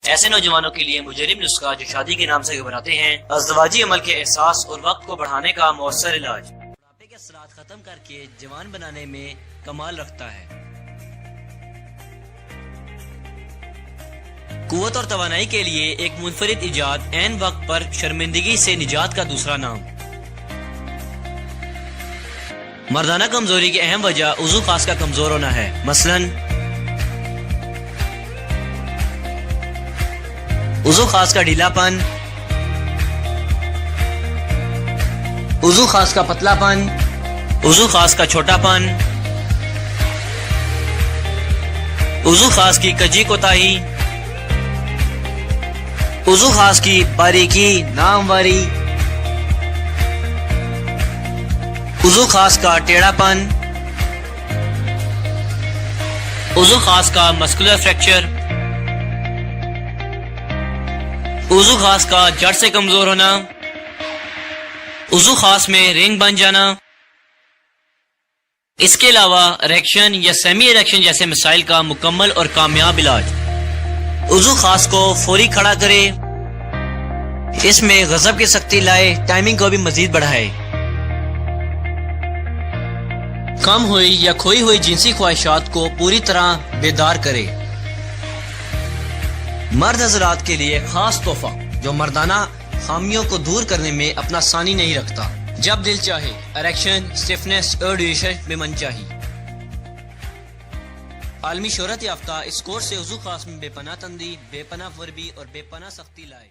ایسے نوجوانوں کے لیے مجرب نسخہ جو شادی کے نام سے گھبراتے ہیں، ازدواجی عمل کے احساس اور وقت کو بڑھانے کا مؤثر علاج، بڑھاپے کے اثرات ختم کر کے جوان بنانے میں کمال رکھتا ہے۔ قوت اور توانائی کے لیے ایک منفرد ایجاد، عین وقت پر شرمندگی سے نجات کا دوسرا نام۔ مردانہ کمزوری کی اہم وجہ عضو خاص کا کمزور ہونا ہے، مثلاً عضو خاص کا ڈھیلا پن، عضو خاص کا پتلا پن، عضو خاص کا چھوٹا پن، عضو خاص کی کجی کوتاہی، عضو خاص کی باریکی نامواری، عضو خاص کا ٹیڑھا پن، عضو خاص کا مسکولر فریکچر، عضو خاص کا جڑ سے کمزور ہونا، عضو خاص میں رنگ بن جانا۔ اس کے علاوہ اریکشن یا سیمی اریکشن جیسے مسائل کا مکمل اور کامیاب علاج۔ عضو خاص کو فوری کھڑا کرے، اس میں غضب کی سختی لائے، ٹائمنگ کو بھی مزید بڑھائے، کم ہوئی یا کھوئی ہوئی جنسی خواہشات کو پوری طرح بیدار کرے۔ مرد حضرات کے لیے خاص تحفہ جو مردانہ خامیوں کو دور کرنے میں اپنا ثانی نہیں رکھتا، جب دل چاہے اریکشن، اسٹیفنس اور ڈیوریشن میں من چاہی۔ عالمی شہرت یافتہ اس کورس سے عضو خاص میں بے پناہ تندی، بے پناہ وربی اور بے پناہ سختی لائے۔